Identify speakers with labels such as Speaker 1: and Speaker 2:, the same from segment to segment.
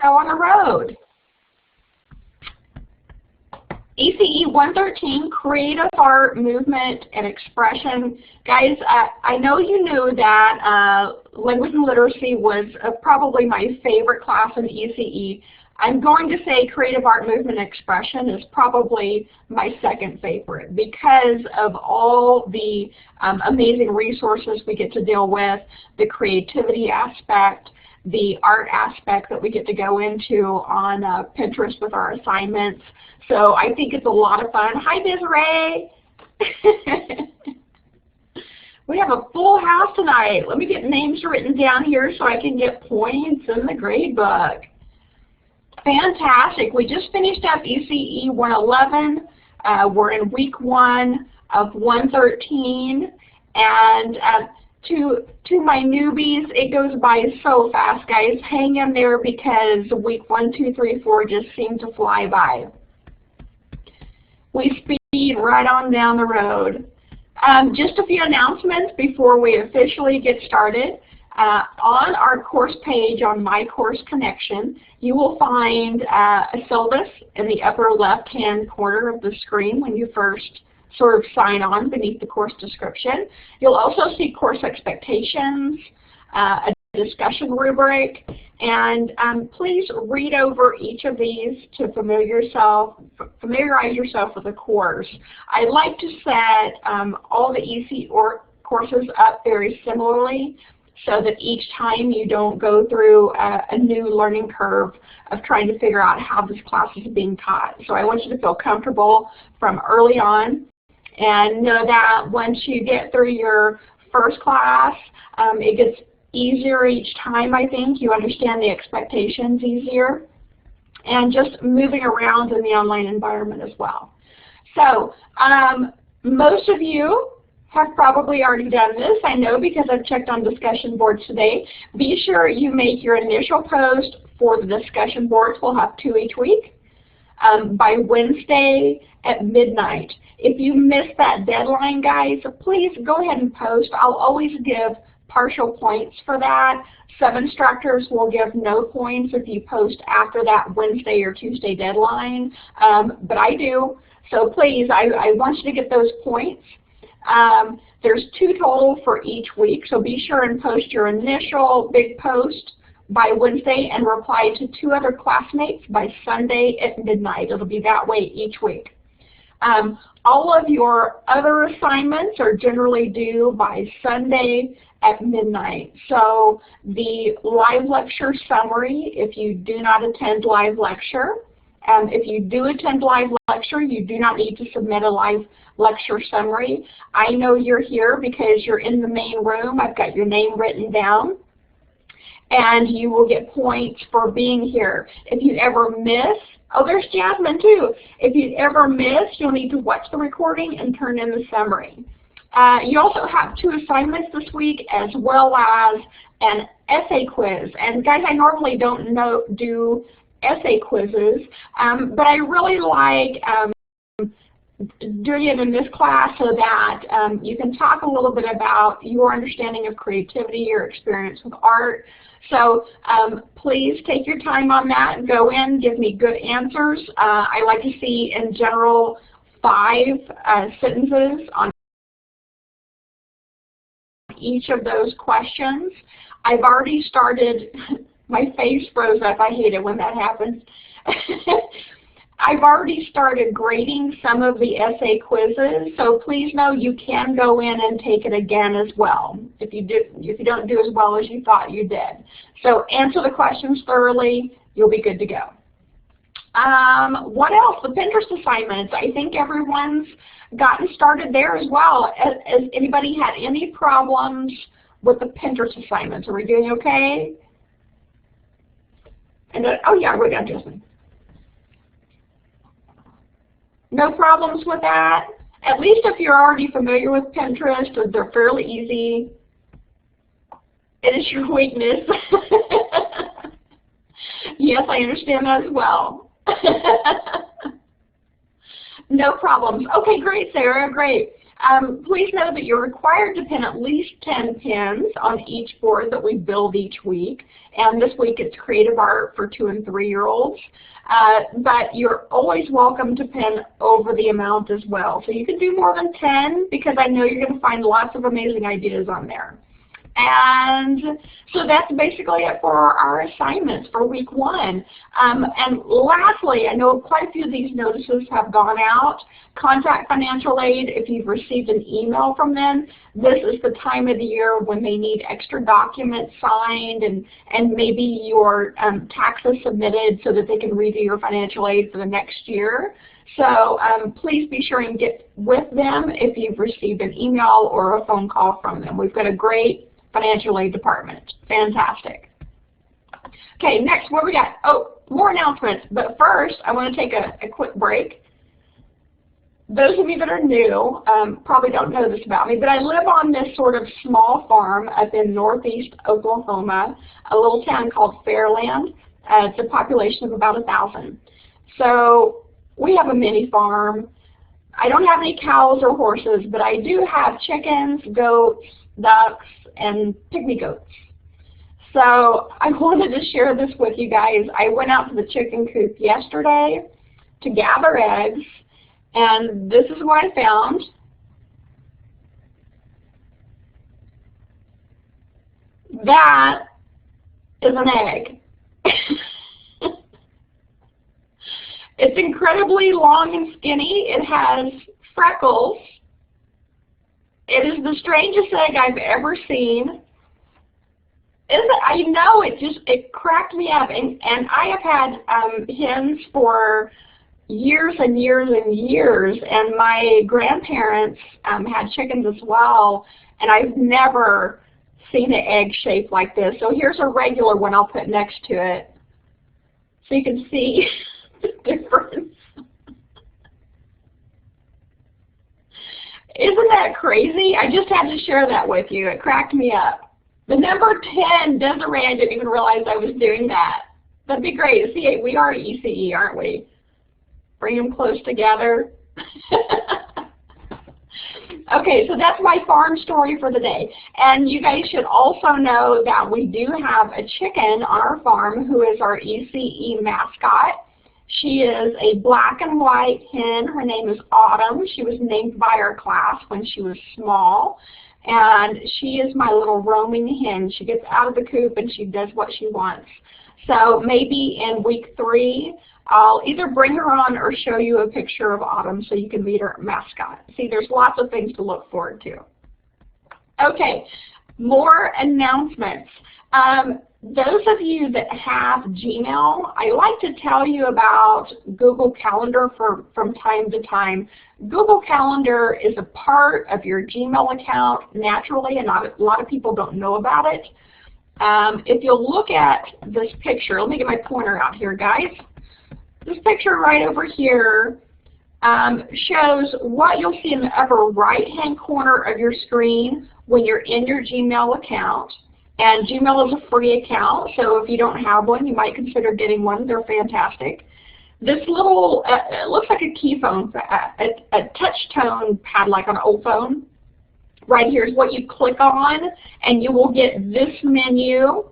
Speaker 1: show on the road. ECE 113, Creative Art, Movement, and Expression. Guys, I know you knew that Language and Literacy was probably my favorite class in ECE. I'm going to say Creative Art, Movement, and Expression is probably my second favorite because of all the amazing resources we get to deal with, the creativity aspect, the art aspect that we get to go into on Pinterest with our assignments. So I think it's a lot of fun. Hi, Desiree. We have a full house tonight. Let me get names written down here so I can get points in the grade book. Fantastic. We just finished up ECE 111. We're in week 1 of 113. And to my newbies, it goes by so fast, guys. Hang in there because week 1, 2, 3, 4 just seem to fly by. We speed right on down the road. Just a few announcements before we officially get started. On our course page on My Course Connection, you will find a syllabus in the upper left-hand corner of the screen when you first sort of sign on beneath the course description. You'll also see course expectations, a discussion rubric, and please read over each of these to familiarize yourself with the course. I like to set all the ECE courses up very similarly so that each time you don't go through a new learning curve of trying to figure out how this class is being taught. So I want you to feel comfortable from early on and know that once you get through your first class, it gets easier each time, I think. You understand the expectations easier, and just moving around in the online environment as well. So most of you have probably already done this, I know, because I've checked on discussion boards today. Be sure you make your initial post for the discussion boards. We'll have 2 each week by Wednesday at midnight. If you miss that deadline, guys, please go ahead and post. I'll always give partial points for that. Some instructors will give no points if you post after that Wednesday or Tuesday deadline, but I do. So please, I want you to get those points. There's 2 total for each week, so be sure and post your initial big post by Wednesday and reply to 2 other classmates by Sunday at midnight. It'll be that way each week. All of your other assignments are generally due by Sunday at midnight. So the live lecture summary, if you do not attend live lecture, if you do attend live lecture, you do not need to submit a live lecture summary. I know you're here because you're in the main room. I've got your name written down, and you will get points for being here. If you ever miss, oh, there's Jasmine too. If you ever miss, you'll need to watch the recording and turn in the summary. You also have 2 assignments this week, as well as an essay quiz. And guys, I normally don't do essay quizzes, but I really like doing it in this class so that you can talk a little bit about your understanding of creativity, your experience with art. So please take your time on that and go in, give me good answers. I like to see, in general, 5 sentences on each of those questions. I've already started, my face froze up, I hate it when that happens. I've already started grading some of the essay quizzes, so please know you can go in and take it again as well if you don't do as well as you thought you did. So answer the questions thoroughly, you'll be good to go. What else? The Pinterest assignments. I think everyone's gotten started there as well. Has anybody had any problems with the Pinterest assignments? Are we doing okay? And oh yeah, we got Justin. No problems with that? At least if you're already familiar with Pinterest, they're fairly easy. It is your weakness. Yes, I understand that as well. No problems. Okay, great, Sarah, great. Please know that you're required to pin at least 10 pins on each board that we build each week. And this week it's creative art for 2- and 3-year-olds. But you're always welcome to pin over the amount as well. So you can do more than 10 because I know you're going to find lots of amazing ideas on there. And so that's basically it for our assignments for week 1. And lastly, I know quite a few of these notices have gone out. Contact financial aid if you've received an email from them. This is the time of the year when they need extra documents signed and maybe your taxes submitted so that they can review your financial aid for the next year. So please be sure and get with them if you've received an email or a phone call from them. We've got a great financial aid department. Fantastic. Okay, next, what we got? Oh, more announcements. But first, I want to take a quick break. Those of you that are new probably don't know this about me, but I live on this sort of small farm up in northeast Oklahoma, a little town called Fairland. It's a population of about 1,000. So we have a mini farm. I don't have any cows or horses, but I do have chickens, goats, ducks, and pygmy goats. So I wanted to share this with you guys. I went out to the chicken coop yesterday to gather eggs, and this is what I found. That is an egg. It's incredibly long and skinny. It has freckles. It is the strangest egg I've ever seen. I know, it cracked me up. And I have had hens for years and years and years. And my grandparents had chickens as well. And I've never seen an egg shaped like this. So here's a regular one I'll put next to it. So you can see the difference. Isn't that crazy? I just had to share that with you. It cracked me up. The number 10, Desiree, I didn't even realize I was doing that. That'd be great. See, we are ECE, aren't we? Bring them close together. Okay, so that's my farm story for the day. And you guys should also know that we do have a chicken on our farm who is our ECE mascot. She is a black and white hen. Her name is Autumn. She was named by our class when she was small. And she is my little roaming hen. She gets out of the coop and she does what she wants. So maybe in week 3, I'll either bring her on or show you a picture of Autumn so you can meet her mascot. See, there's lots of things to look forward to. Okay, more announcements. Those of you that have Gmail, I like to tell you about Google Calendar from time to time. Google Calendar is a part of your Gmail account naturally, and a lot of people don't know about it. If you'll look at this picture, let me get my pointer out here, guys. This picture right over here shows what you'll see in the upper right-hand corner of your screen when you're in your Gmail account. And Gmail is a free account, so if you don't have one, you might consider getting one. They're fantastic. This little, it looks like a key phone, a touch tone pad like on an old phone. Right here is what you click on, and you will get this menu.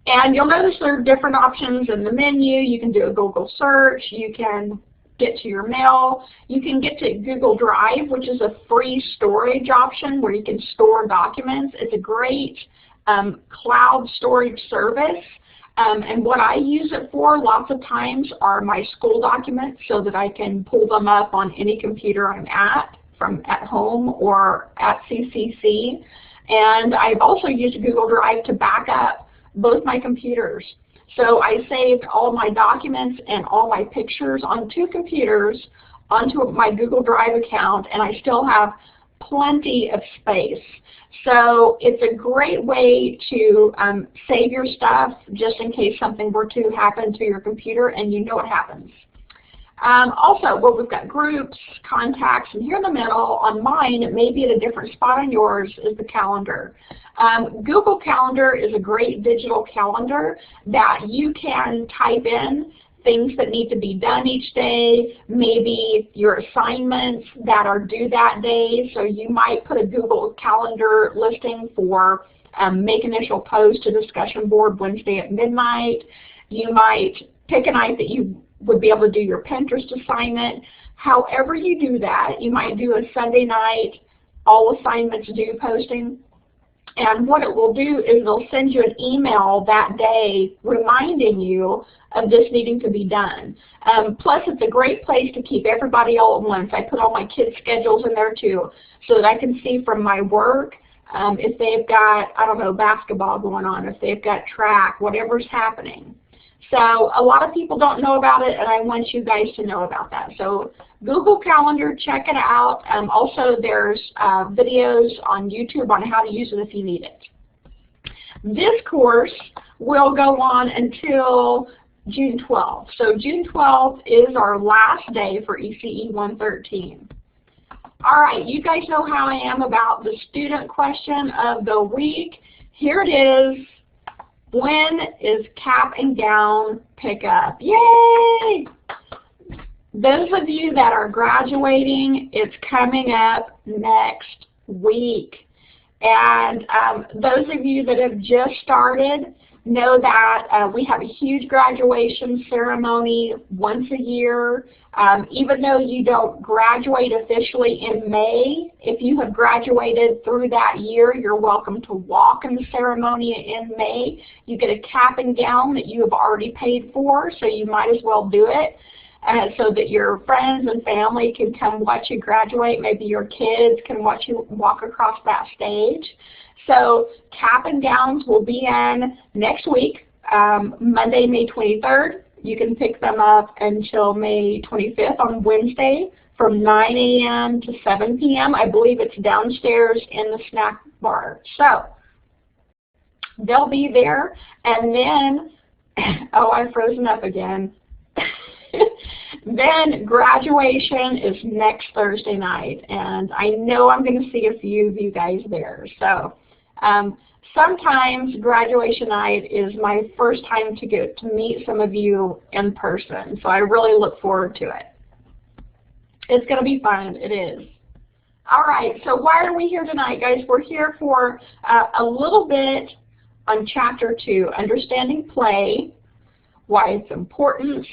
Speaker 1: And you'll notice there are different options in the menu. You can do a Google search. You can get to your mail. You can get to Google Drive, which is a free storage option where you can store documents. It's a great cloud storage service. And what I use it for lots of times are my school documents so that I can pull them up on any computer I'm at, from at home or at CCC. And I've also used Google Drive to back up both my computers. So I saved all my documents and all my pictures on 2 computers onto my Google Drive account, and I still have plenty of space. So it's a great way to save your stuff just in case something were to happen to your computer and you know what happens. Also, well, we've got groups, contacts, and here in the middle on mine, it may be at a different spot on yours, is the calendar. Google Calendar is a great digital calendar that you can type in things that need to be done each day, maybe your assignments that are due that day. So you might put a Google Calendar listing for make initial post to discussion board Wednesday at midnight. You might pick a night that you would be able to do your Pinterest assignment. However you do that, you might do a Sunday night all assignments due posting. And what it will do is it'll send you an email that day reminding you of this needing to be done. Plus, it's a great place to keep everybody all at once. I put all my kids' schedules in there too, so that I can see from my work if they've got, I don't know, basketball going on, if they've got track, whatever's happening. So a lot of people don't know about it, and I want you guys to know about that. So Google Calendar, check it out. Also, there's videos on YouTube on how to use it if you need it. This course will go on until June 12th. So June 12th is our last day for ECE 113. All right, you guys know how I am about the student question of the week. Here it is. When is cap and gown pickup? Yay! Those of you that are graduating, it's coming up next week. And those of you that have just started know that we have a huge graduation ceremony once a year. Even though you don't graduate officially in May, if you have graduated through that year, you're welcome to walk in the ceremony in May. You get a cap and gown that you have already paid for, so you might as well do it so that your friends and family can come watch you graduate. Maybe your kids can watch you walk across that stage. So cap and gowns will be in next week, Monday, May 23rd. You can pick them up until May 25th on Wednesday from 9 a.m. to 7 p.m. I believe it's downstairs in the snack bar. So they'll be there. And then, oh, I've frozen up again. Then graduation is next Thursday night. And I know I'm going to see a few of you guys there. So sometimes graduation night is my first time to get to meet some of you in person, so I really look forward to it. It's going to be fun. It is. All right, so why are we here tonight, guys? We're here for a little bit on Chapter 2, Understanding Play, why it's important,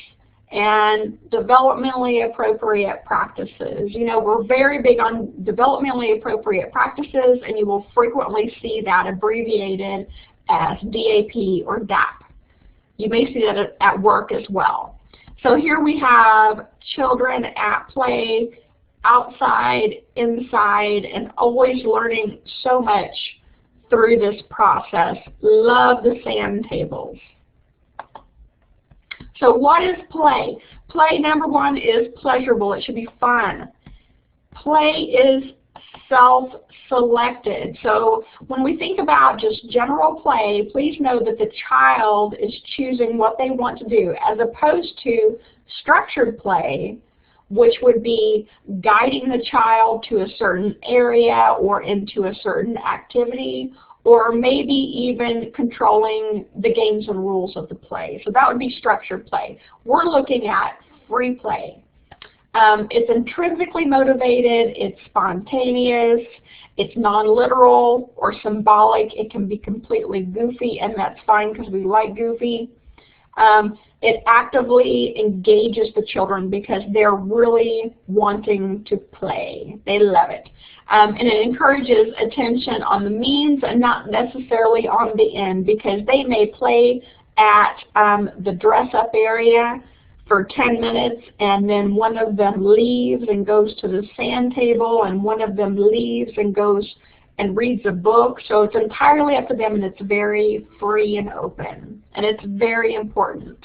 Speaker 1: and developmentally appropriate practices. You know, we're very big on developmentally appropriate practices, and you will frequently see that abbreviated as DAP or DAP. You may see that at work as well. So here we have children at play, outside, inside, and always learning so much through this process. Love the sand tables. So what is play? Play, number one, is pleasurable. It should be fun. Play is self-selected. So when we think about just general play, please know that the child is choosing what they want to do, as opposed to structured play, which would be guiding the child to a certain area or into a certain activity, or maybe even controlling the games and rules of the play. So that would be structured play. We're looking at free play. It's intrinsically motivated, it's spontaneous, it's non-literal or symbolic. It can be completely goofy, and that's fine because we like goofy. It actively engages the children because they're really wanting to play. They love it. And it encourages attention on the means and not necessarily on the end, because they may play at the dress-up area for 10 minutes, and then one of them leaves and goes to the sand table, and one of them leaves and goes and reads a book. So it's entirely up to them, and it's very free and open, and it's very important.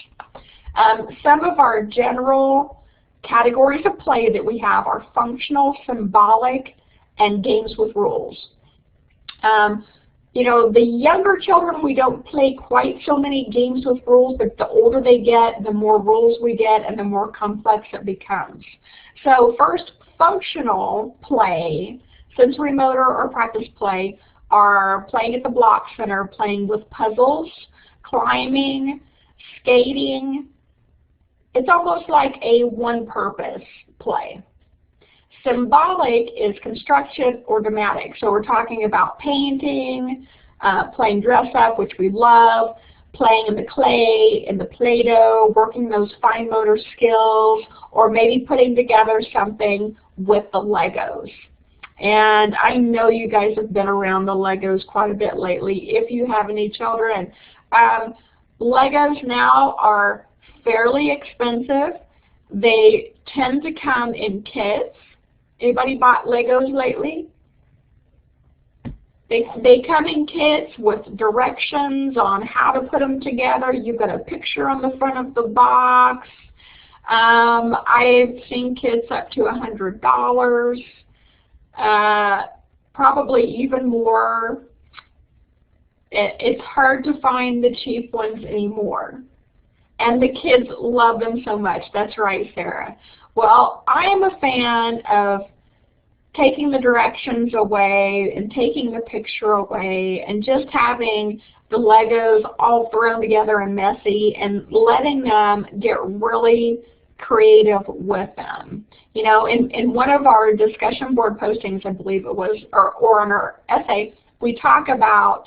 Speaker 1: Some of our general categories of play that we have are functional, symbolic, and games with rules. You know, the younger children, we don't play quite so many games with rules, but the older they get, the more rules we get and the more complex it becomes. So first, functional play, sensory motor or practice play, are playing at the block center, playing with puzzles, climbing, skating, It's almost like a one-purpose play. Symbolic is construction or dramatic. So we're talking about painting, playing dress up, which we love, playing in the clay, in the Play-Doh, working those fine motor skills, or maybe putting together something with the Legos. And I know you guys have been around the Legos quite a bit lately if you have any children. Legos now are fairly expensive. They tend to come in kits. Anybody bought Legos lately? They come in kits with directions on how to put them together. You've got a picture on the front of the box. I've seen kits up to $100, probably even more. It's hard to find the cheap ones anymore. And the kids love them so much. That's right, Sarah. Well, I am a fan of taking the directions away and taking the picture away and just having the Legos all thrown together and messy and letting them get really creative with them. You know, in one of our discussion board postings, I believe it was, or in our essay, we talk about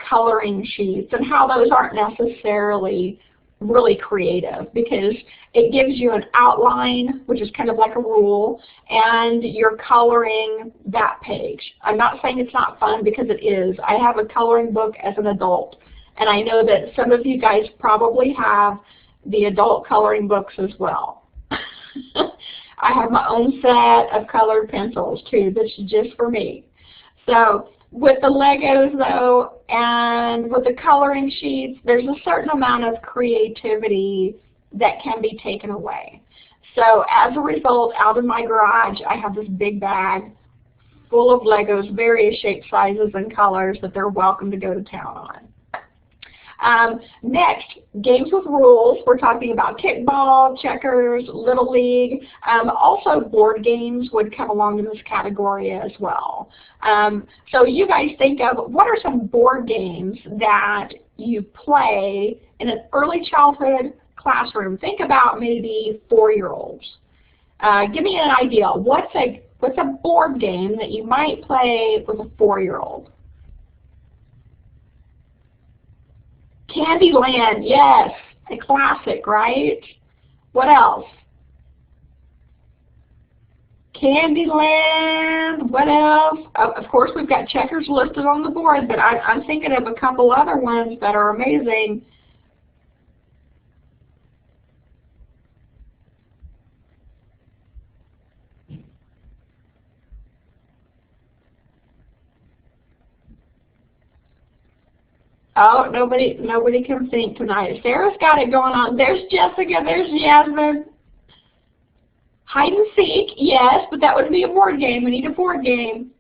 Speaker 1: coloring sheets and how those aren't necessarily really creative, because it gives you an outline, which is kind of like a rule, and you're coloring that page. I'm not saying it's not fun, because it is. I have a coloring book as an adult, and I know that some of you guys probably have the adult coloring books as well. I have my own set of colored pencils too. This is just for me. So with the Legos though, and with the coloring sheets, there's a certain amount of creativity that can be taken away. So as a result, out in my garage, I have this big bag full of Legos, various shapes, sizes, and colors that they're welcome to go to town on. Next, games with rules. We're talking about kickball, checkers, Little League. Also board games would come along in this category as well. So you guys think of, what are some board games that you play in an early childhood classroom? Think about maybe 4-year-olds. Give me an idea. What's a board game that you might play with a 4-year-old? Candyland, yes, a classic, right? What else? Candyland, what else? Of course, we've got checkers listed on the board, but I'm thinking of a couple other ones that are amazing. Oh, nobody can think tonight. Sarah's got it going on. There's Jessica, there's Jasmine. Hide and seek, yes, but that would be a board game. We need a board game.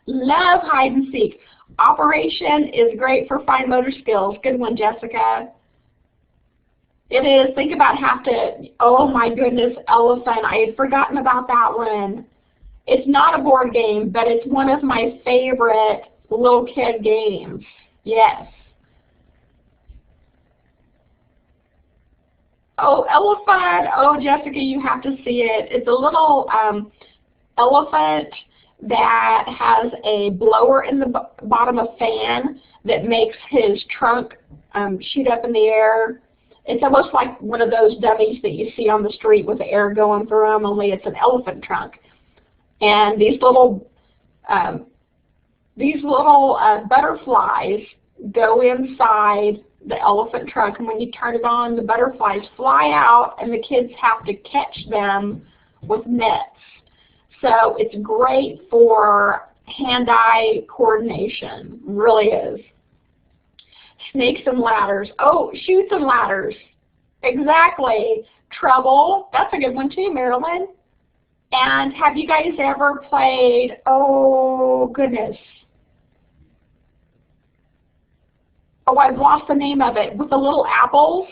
Speaker 1: Love hide and seek. Operation is great for fine motor skills. Good one, Jessica. It is. Think about oh my goodness, elephant. I had forgotten about that one. It's not a board game, but it's one of my favorite little kid games. Yes. Oh, elephant. Oh, Jessica, you have to see it. It's a little elephant that has a blower in the bottom of fan that makes his trunk shoot up in the air. It's almost like one of those dummies that you see on the street with the air going through them, only it's an elephant trunk. And these little butterflies go inside the elephant trunk, and when you turn it on, the butterflies fly out, and the kids have to catch them with nets. So it's great for hand-eye coordination, really is. Snakes and ladders. Oh, chutes and ladders. Exactly. Trouble. That's a good one too, Marilyn. And have you guys ever played, oh goodness, oh, I've lost the name of it, with the little apples?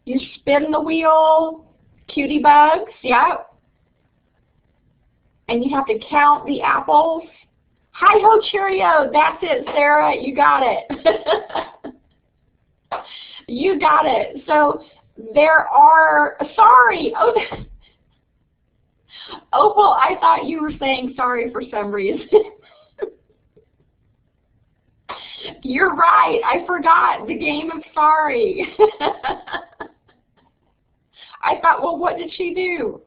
Speaker 1: You spin the wheel, cutie bugs, yeah. And you have to count the apples. Hi-ho Cheerio, that's it, Sarah, you got it. You got it. So there are, sorry, oh, Opal, I thought you were saying sorry for some reason. You're right, I forgot the game of sorry. I thought, well, what did she do?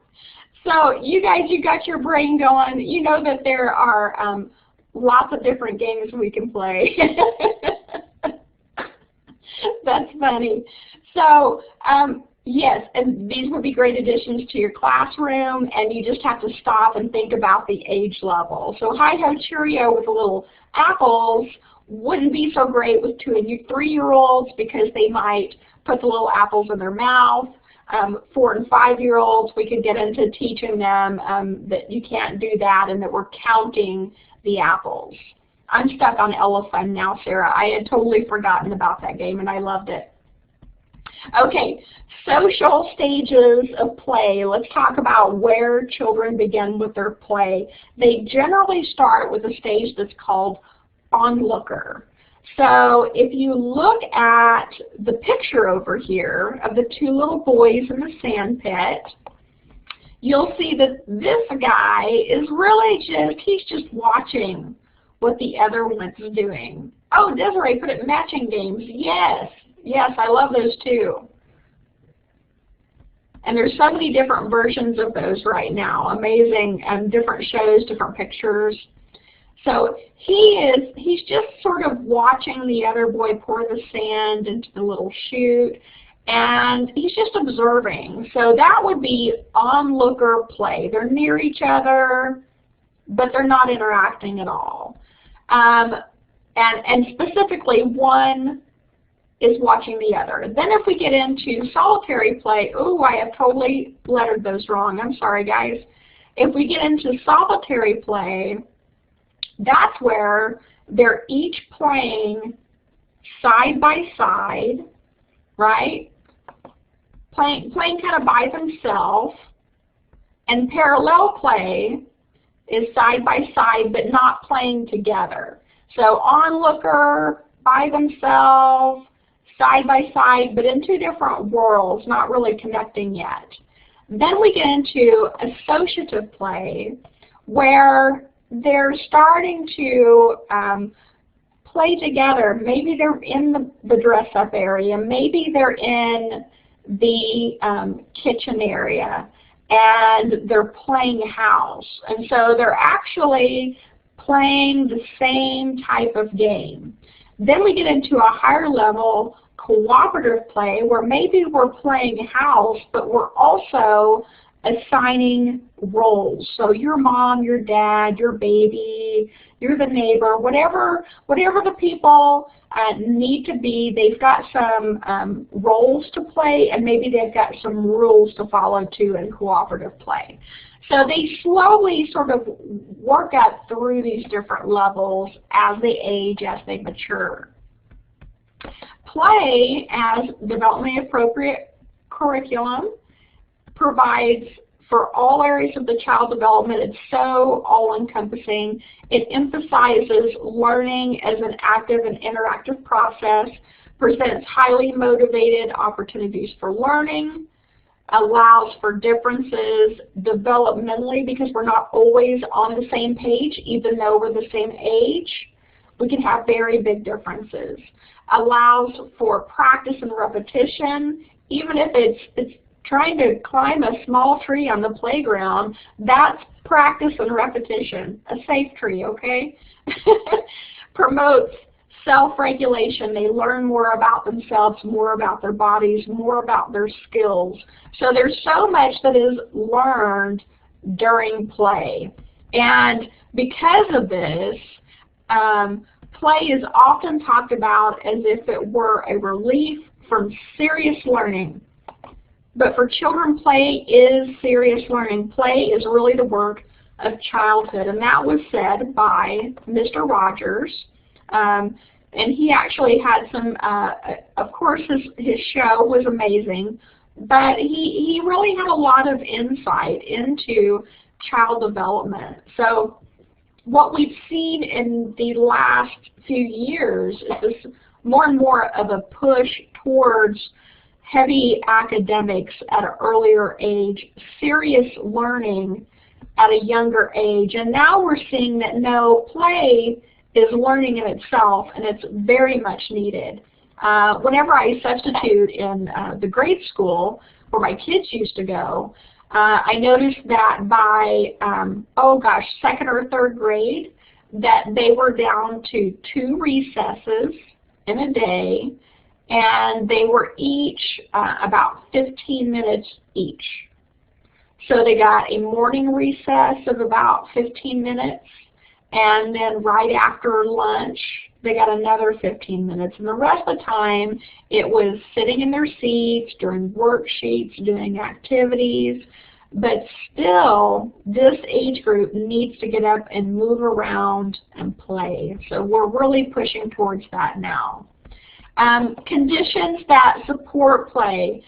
Speaker 1: So you guys, you got your brain going. You know that there are lots of different games we can play. That's funny. So yes, and these would be great additions to your classroom, and you just have to stop and think about the age level. So Hi-Ho Cheerio with the little apples wouldn't be so great with 2- and 3-year-olds because they might put the little apples in their mouth. 4- and 5-year-olds, we could get into teaching them that you can't do that and that we're counting the apples. I'm stuck on elephant now, Sarah. I had totally forgotten about that game and I loved it. Okay, social stages of play. Let's talk about where children begin with their play. They generally start with a stage that's called onlooker. So if you look at the picture over here of the 2 little boys in the sand pit, you'll see that this guy is really he's just watching what the other one's doing. Oh, Desiree put it matching games. Yes, yes, I love those too. And there's so many different versions of those right now. Amazing, different shows, different pictures. So he's just sort of watching the other boy pour the sand into the little chute, and he's just observing. So that would be onlooker play. They're near each other, but they're not interacting at all. And specifically, one is watching the other. Then if we get into solitary play, ooh, I have totally lettered those wrong. I'm sorry, guys. If we get into solitary play, that's where they're each playing side by side, right? Playing kind of by themselves. And parallel play is side by side but not playing together. So onlooker, by themselves, side by side, but in 2 different worlds, not really connecting yet. Then we get into associative play, where they're starting to play together. Maybe they're in the dress-up area. Maybe they're in the kitchen area, and they're playing house. And so they're actually playing the same type of game. Then we get into a higher level cooperative play, where maybe we're playing house, but we're also assigning roles. So your mom, your dad, your baby, you're the neighbor, whatever the people need to be, they've got some roles to play, and maybe they've got some rules to follow too in cooperative play. So they slowly sort of work up through these different levels as they age, as they mature. Play, as developmentally appropriate curriculum, provides for all areas of the child development. It's so all-encompassing. It emphasizes learning as an active and interactive process, presents highly motivated opportunities for learning, allows for differences developmentally because we're not always on the same page, even though we're the same age. We can have very big differences. Allows for practice and repetition, even if it's trying to climb a small tree on the playground. That's practice and repetition, a safe tree, okay? Promotes self-regulation. They learn more about themselves, more about their bodies, more about their skills. So there's so much that is learned during play. And because of this, play is often talked about as if it were a relief from serious learning. But for children, play is serious learning. Play is really the work of childhood. And that was said by Mr. Rogers. And he actually had some, of course his show was amazing, but he really had a lot of insight into child development. So what we've seen in the last few years is this more and more of a push towards heavy academics at an earlier age, serious learning at a younger age. And now we're seeing that no, play is learning in itself, and it's very much needed. Whenever I substitute in the grade school where my kids used to go, I noticed that by, second or third grade, that they were down to 2 recesses in a day, and they were each about 15 minutes each. So they got a morning recess of about 15 minutes, and then right after lunch, they got another 15 minutes. And the rest of the time, it was sitting in their seats, doing worksheets, doing activities. But still, this age group needs to get up and move around and play. So we're really pushing towards that now. Conditions that support play.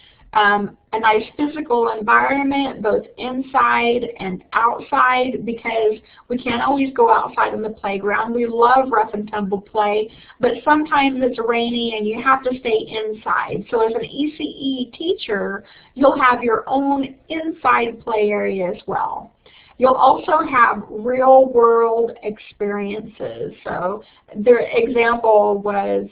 Speaker 1: A nice physical environment, both inside and outside, because we can't always go outside on the playground. We love rough and tumble play, but sometimes it's rainy and you have to stay inside. So as an ECE teacher, you'll have your own inside play area as well. You'll also have real-world experiences. So their example was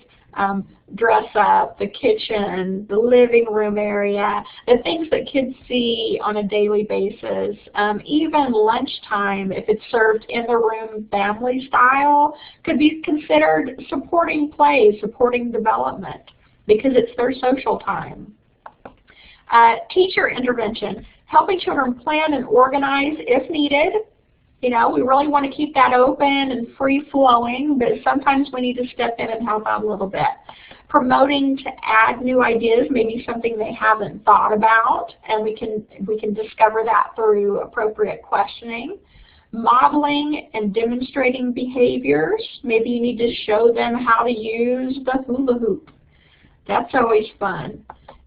Speaker 1: dress up, the kitchen, the living room area, the things that kids see on a daily basis. Even lunchtime, if it's served in the room family style, could be considered supporting play, supporting development, because it's their social time. Teacher intervention, helping children plan and organize if needed. You know, we really want to keep that open and free-flowing, but sometimes we need to step in and help out a little bit. Promoting to add new ideas, maybe something they haven't thought about, and we can discover that through appropriate questioning. Modeling and demonstrating behaviors. Maybe you need to show them how to use the hula hoop. That's always fun.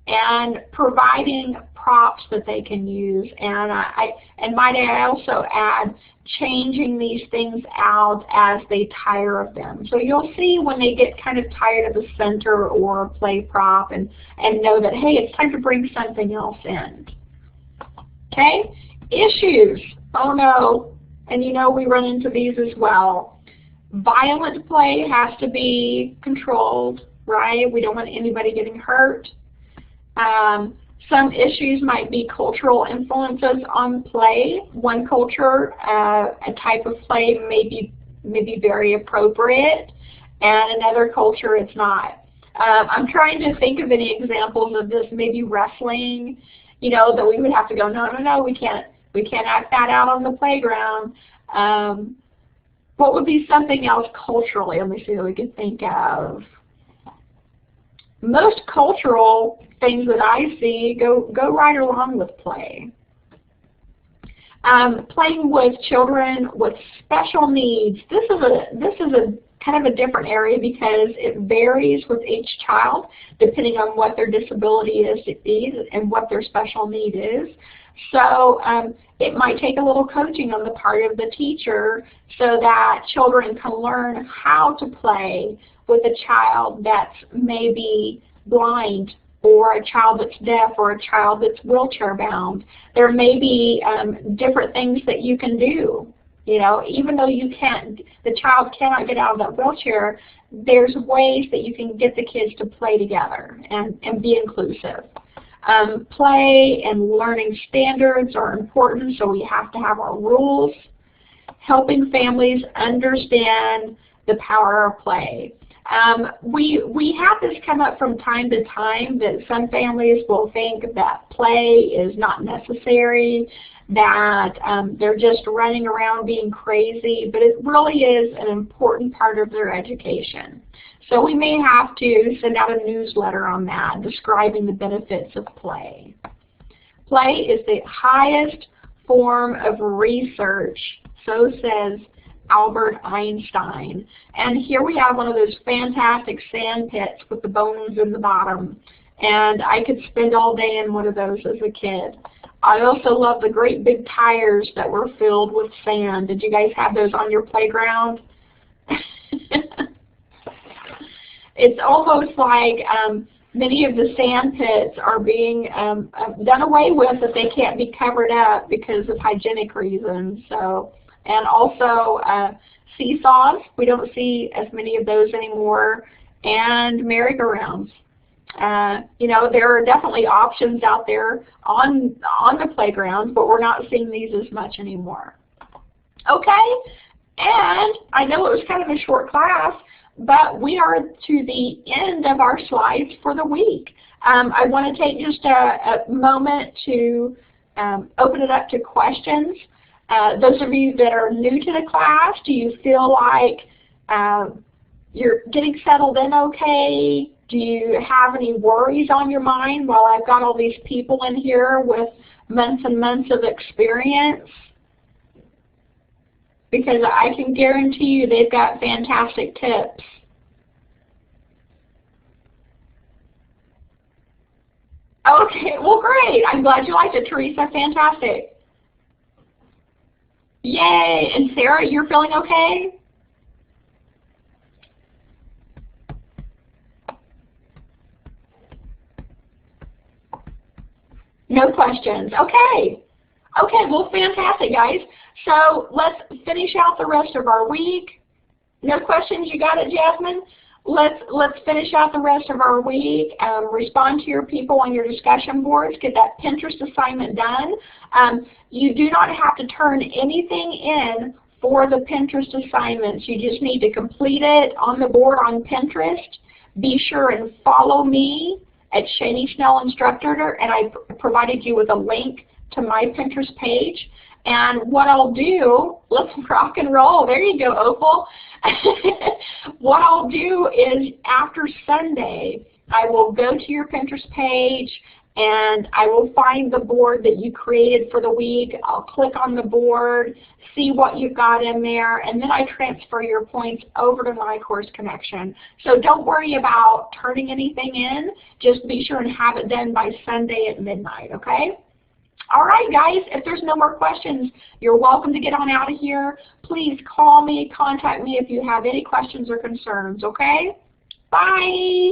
Speaker 1: And providing props that they can use. And might I also add, changing these things out as they tire of them. So you'll see when they get kind of tired of the center or a play prop and know that, hey, it's time to bring something else in. Okay? Issues. Oh no. And you know we run into these as well. Violent play has to be controlled, right? We don't want anybody getting hurt. Some issues might be cultural influences on play. One culture, a type of play may be very appropriate, and another culture it's not. I'm trying to think of any examples of this, maybe wrestling, you know, that we would have to go, no, we can't act that out on the playground. What would be something else culturally? Let me see what we can think of. Most cultural things that I see go right along with play. Playing with children with special needs. This is a kind of a different area because it varies with each child depending on what their disability is and what their special need is. So it might take a little coaching on the part of the teacher so that children can learn how to play with a child that's maybe blind, or a child that's deaf, or a child that's wheelchair bound. There may be different things that you can do. You know, even though the child cannot get out of that wheelchair, there's ways that you can get the kids to play together and be inclusive. Play and learning standards are important, so we have to have our rules. Helping families understand the power of play. We have this come up from time to time that some families will think that play is not necessary, that they're just running around being crazy, but it really is an important part of their education. So we may have to send out a newsletter on that, describing the benefits of play. Play is the highest form of research, so says Albert Einstein. And here we have one of those fantastic sand pits with the bones in the bottom. And I could spend all day in one of those as a kid. I also love the great big tires that were filled with sand. Did you guys have those on your playground? It's almost like Many of the sand pits are being done away with if they can't be covered up because of hygienic reasons. So, and also seesaws, we don't see as many of those anymore, and merry-go-rounds. You know, there are definitely options out there on the playgrounds, but we're not seeing these as much anymore. Okay, and I know it was kind of a short class, but we are to the end of our slides for the week. I want to take just a moment to open it up to questions. Those of you that are new to the class, do you feel like you're getting settled in okay? Do you have any worries on your mind while I've got all these people in here with months and months of experience? Because I can guarantee you they've got fantastic tips. Okay, well great. I'm glad you liked it, Teresa. Fantastic. Yay! And Sarah, you're feeling okay? No questions. Okay. Okay, well fantastic, guys. So let's finish out the rest of our week. No questions, you got it, Jasmine? Let's finish out the rest of our week. Respond to your people on your discussion boards. Get that Pinterest assignment done. You do not have to turn anything in for the Pinterest assignments. You just need to complete it on the board on Pinterest. Be sure and follow me at Shani Snell Instructor, and I provided you with a link to my Pinterest page. And what I'll do, let's rock and roll. There you go, Opal. What I'll do is after Sunday, I will go to your Pinterest page and I will find the board that you created for the week. I'll click on the board, see what you've got in there, and then I transfer your points over to my course connection. So don't worry about turning anything in. Just be sure and have it done by Sunday at midnight, okay? All right, guys, if there's no more questions, you're welcome to get on out of here. Please call me, contact me if you have any questions or concerns, okay? Bye.